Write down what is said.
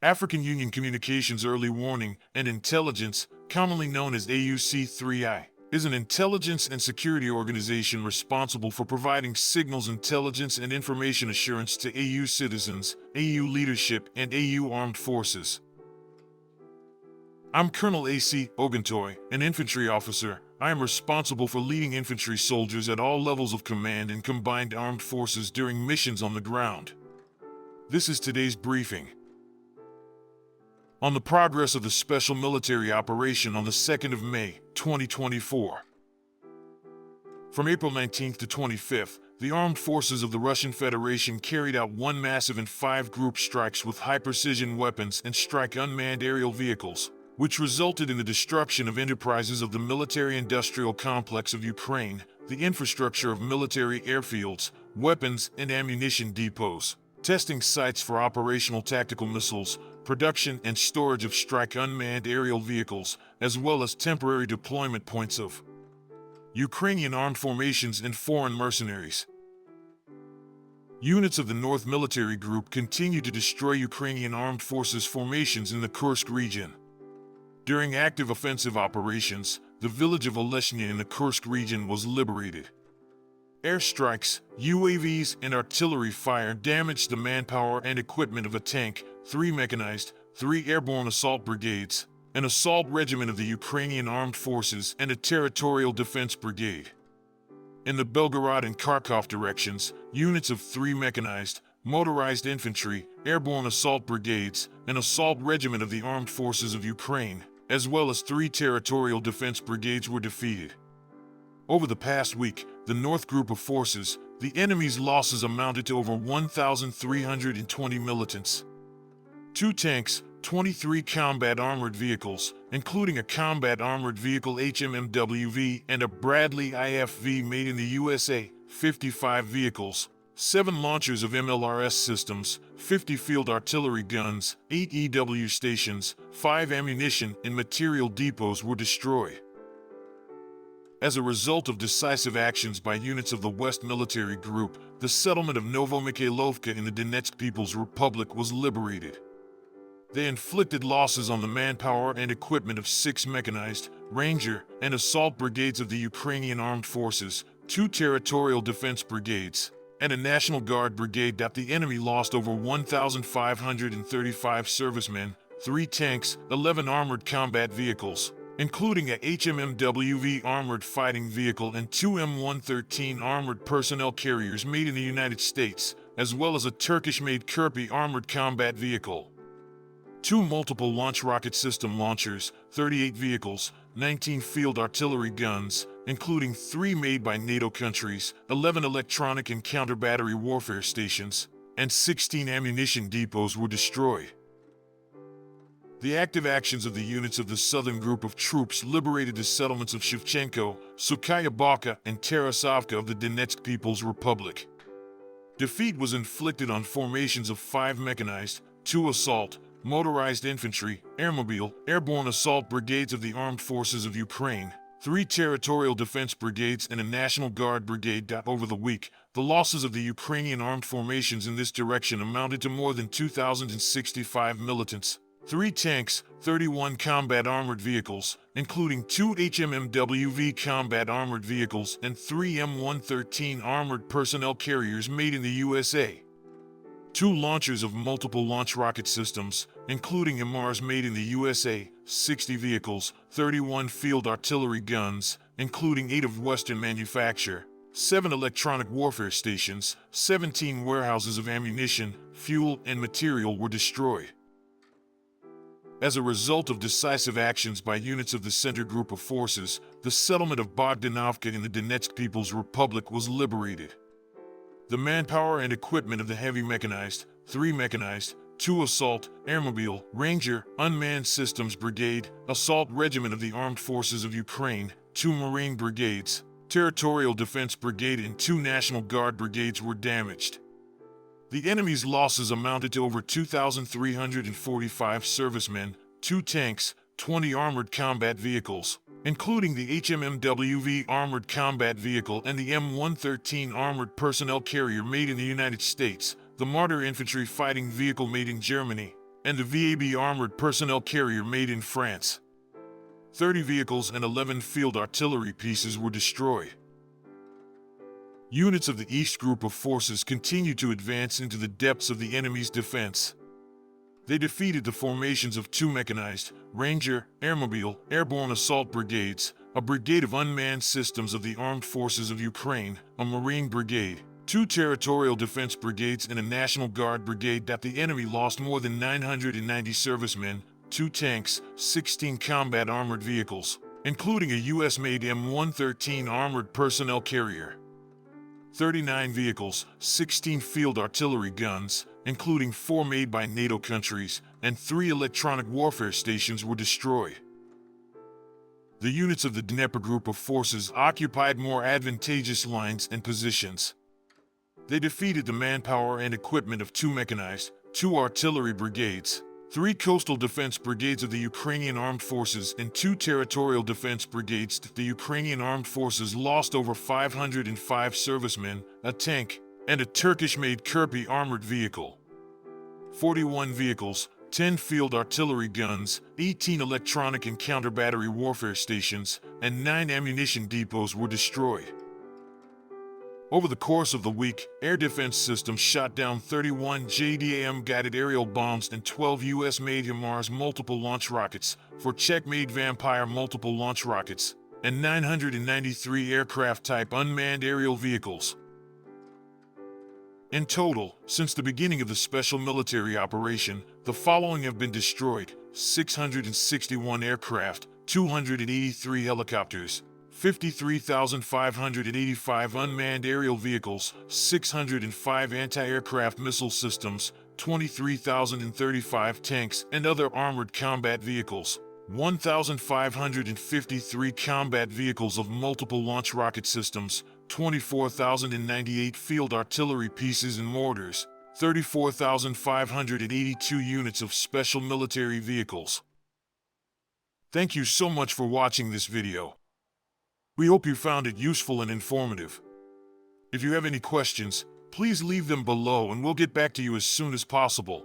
African Union Communications Early Warning and Intelligence, commonly known as AUC3I, is an intelligence and security organization responsible for providing signals intelligence and information assurance to AU citizens, AU leadership, and AU armed forces. I'm Colonel A.C. Oguntoy, an infantry officer. I am responsible for leading infantry soldiers at all levels of command in combined armed forces during missions on the ground. This is today's briefing. On the progress of the special military operation on the 2nd of May, 2024. From April 19th to 25th, the armed forces of the Russian Federation carried out one massive and 5 group strikes with high-precision weapons and strike unmanned aerial vehicles, which resulted in the destruction of enterprises of the military-industrial complex of Ukraine, the infrastructure of military airfields, weapons and ammunition depots, testing sites for operational tactical missiles, production and storage of strike unmanned aerial vehicles, as well as temporary deployment points of Ukrainian armed formations and foreign mercenaries. Units of the North Military Group continue to destroy Ukrainian armed forces formations in the Kursk region. During active offensive operations, the village of Oleshnya in the Kursk region was liberated. Airstrikes, UAVs, and artillery fire damaged the manpower and equipment of a tank, 3 mechanized, 3 airborne assault brigades, an assault regiment of the Ukrainian Armed Forces, and a territorial defense brigade. In the Belgorod and Kharkov directions, units of 3 mechanized, motorized infantry, airborne assault brigades, an assault regiment of the Armed Forces of Ukraine, as well as 3 territorial defense brigades were defeated. Over the past week, the North Group of Forces, the enemy's losses amounted to over 1,320 militants. 2 tanks, 23 combat armored vehicles, including a combat armored vehicle HMMWV and a Bradley IFV made in the USA, 55 vehicles, 7 launchers of MLRS systems, 50 field artillery guns, 8 EW stations, 5 ammunition and material depots were destroyed. As a result of decisive actions by units of the West Military Group, the settlement of Novomikhailovka in the Donetsk People's Republic was liberated. They inflicted losses on the manpower and equipment of 6 mechanized, ranger, and assault brigades of the Ukrainian Armed Forces, 2 territorial defense brigades, and a National Guard brigade. The enemy lost over 1,535 servicemen, 3 tanks, 11 armored combat vehicles, including a HMMWV armored fighting vehicle and 2 M113 armored personnel carriers made in the United States, as well as a Turkish-made Kirpi armored combat vehicle. 2 multiple launch rocket system launchers, 38 vehicles, 19 field artillery guns, including 3 made by NATO countries, 11 electronic and counter-battery warfare stations, and 16 ammunition depots were destroyed. The active actions of the units of the Southern Group of Troops liberated the settlements of Shevchenko, Sukhaya Baka, and Tarasovka of the Donetsk People's Republic. Defeat was inflicted on formations of 5 mechanized, 2 assault, motorized infantry, airmobile, airborne assault brigades of the Armed Forces of Ukraine, 3 territorial defense brigades, and a National Guard brigade. Over the week, the losses of the Ukrainian armed formations in this direction amounted to more than 2,065 militants, 3 tanks, 31 combat armored vehicles, including 2 HMMWV combat armored vehicles and 3 M113 armored personnel carriers made in the USA. 2 launchers of multiple launch rocket systems, including MRs made in the USA, 60 vehicles, 31 field artillery guns, including 8 of Western manufacture, 7 electronic warfare stations, 17 warehouses of ammunition, fuel, and material were destroyed. As a result of decisive actions by units of the Center Group of Forces, the settlement of Bogdanovka in the Donetsk People's Republic was liberated. The manpower and equipment of the heavy mechanized, 3 mechanized, 2 assault, airmobile, ranger, unmanned systems brigade, assault regiment of the Armed Forces of Ukraine, 2 Marine brigades, territorial defense brigade, and 2 National Guard brigades were damaged. The enemy's losses amounted to over 2,345 servicemen, 2 tanks, 20 armored combat vehicles, including the HMMWV armored combat vehicle and the M113 armored personnel carrier made in the United States, the Marder infantry fighting vehicle made in Germany, and the VAB armored personnel carrier made in France. 30 vehicles and 11 field artillery pieces were destroyed. Units of the East Group of Forces continued to advance into the depths of the enemy's defense. They defeated the formations of 2 mechanized, Ranger, Airmobile, Airborne Assault Brigades, a brigade of unmanned systems of the Armed Forces of Ukraine, a Marine Brigade, 2 Territorial Defense Brigades and a National Guard Brigade that the enemy lost more than 990 servicemen, 2 tanks, 16 combat armored vehicles, including a US-made M113 armored personnel carrier, 39 vehicles, 16 field artillery guns, including 4 made by NATO countries, and 3 electronic warfare stations were destroyed. The units of the Dnieper Group of Forces occupied more advantageous lines and positions. They defeated the manpower and equipment of 2 mechanized, 2 artillery brigades, 3 coastal defense brigades of the Ukrainian Armed Forces and 2 territorial defense brigades. The Ukrainian Armed Forces lost over 505 servicemen, a tank, and a Turkish-made Kirpi armored vehicle. 41 vehicles, 10 field artillery guns, 18 electronic and counter-battery warfare stations, and 9 ammunition depots were destroyed. Over the course of the week, air defense systems shot down 31 JDAM-guided aerial bombs and 12 US-made HIMARS multiple launch rockets, 4 Czech-made Vampire multiple launch rockets, and 993 aircraft-type unmanned aerial vehicles. In total, since the beginning of the special military operation, the following have been destroyed: 661 aircraft, 283 helicopters, 53,585 unmanned aerial vehicles, 605 anti-aircraft missile systems, 23,035 tanks and other armored combat vehicles, 1,553 combat vehicles of multiple launch rocket systems, 24,098 field artillery pieces and mortars, 34,582 units of special military vehicles. Thank you so much for watching this video. We hope you found it useful and informative. If you have any questions, please leave them below and we'll get back to you as soon as possible.